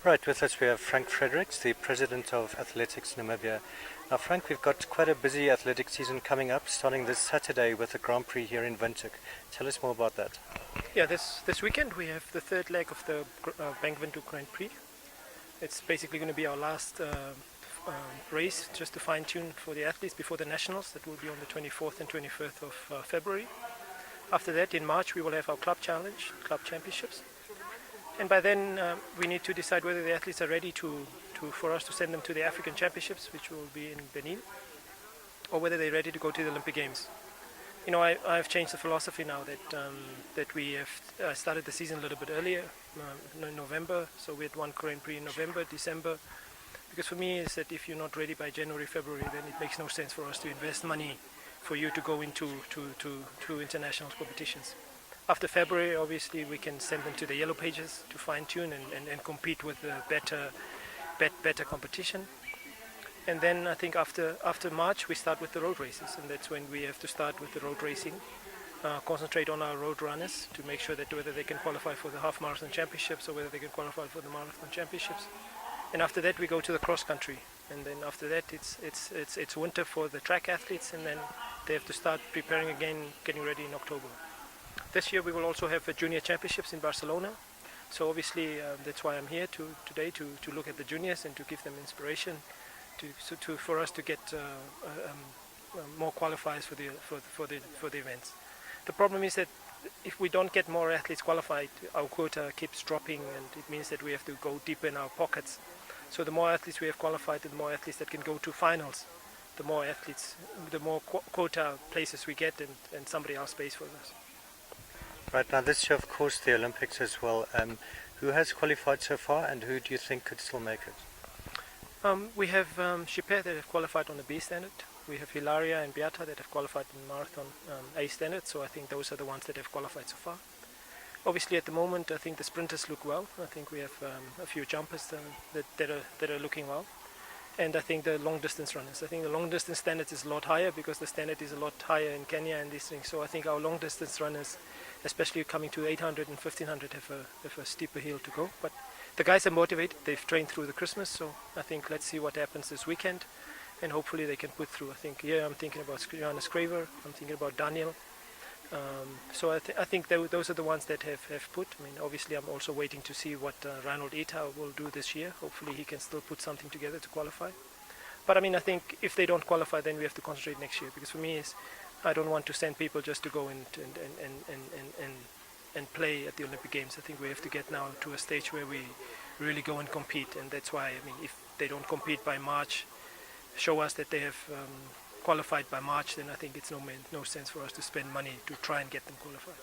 Right, with us we have Frank Fredericks, the President of Athletics Namibia. Now Frank, we've got quite a busy athletic season coming up, starting this Saturday with the Grand Prix here in Windhoek. Tell us more about that. Yeah, this weekend we have the third leg of the Bank Windhoek Grand Prix. It's basically going to be our last race, just to fine-tune for the athletes before the Nationals. That will be on the 24th and 25th of February. After that, in March, we will have our club challenge, club championships. And by then, we need to decide whether the athletes are ready for us to send them to the African Championships, which will be in Benin, or whether they're ready to go to the Olympic Games. You know, I've changed the philosophy now that we have started the season a little bit earlier, in November. So we had one Grand Prix in November, December. Because for me, is that if you're not ready by January, February, then it makes no sense for us to invest money for you to go into to international competitions. After February, obviously, we can send them to the yellow pages to fine-tune and compete with better competition. And then I think after March, we start with the road races, and that's when we have to start with the road racing, concentrate on our road runners to make sure that whether they can qualify for the half marathon championships or whether they can qualify for the marathon championships. And after that, we go to the cross country, and then after that, it's winter for the track athletes, and then they have to start preparing again, getting ready in October. This year we will also have junior championships in Barcelona, so obviously that's why I'm here today to look at the juniors and to give them inspiration, for us to get more qualifiers for the events. The problem is that if we don't get more athletes qualified, our quota keeps dropping, and it means that we have to go deep in our pockets. So the more athletes we have qualified, the more athletes that can go to finals, the more athletes, the more quota places we get, and somebody else pays for us. Right, now this year, of course, the Olympics as well. Who has qualified so far, and who do you think could still make it? We have Shipper that have qualified on the B standard. We have Hilaria and Beata that have qualified in marathon A standard, so I think those are the ones that have qualified so far. Obviously at the moment I think the sprinters look well. I think we have a few jumpers that are looking well. And I think the long distance runners. I think the long distance standard is a lot higher because the standard is a lot higher in Kenya and these things. So I think our long distance runners, especially coming to 800 and 1500, have a steeper hill to go. But the guys are motivated. They've trained through the Christmas, so I think let's see what happens this weekend, and hopefully they can put through. I think I'm thinking about Johannes Craver. I'm thinking about Daniel. So I think those are the ones that have put. I mean, obviously I'm also waiting to see what Reinhold Eta will do this year. Hopefully he can still put something together to qualify. But I mean, I think if they don't qualify, then we have to concentrate next year. Because for me, I don't want to send people just to go and play at the Olympic Games. I think we have to get now to a stage where we really go and compete. And that's why, I mean, if they don't compete by March, show us that they have qualified by March, then I think it's no sense for us to spend money to try and get them qualified.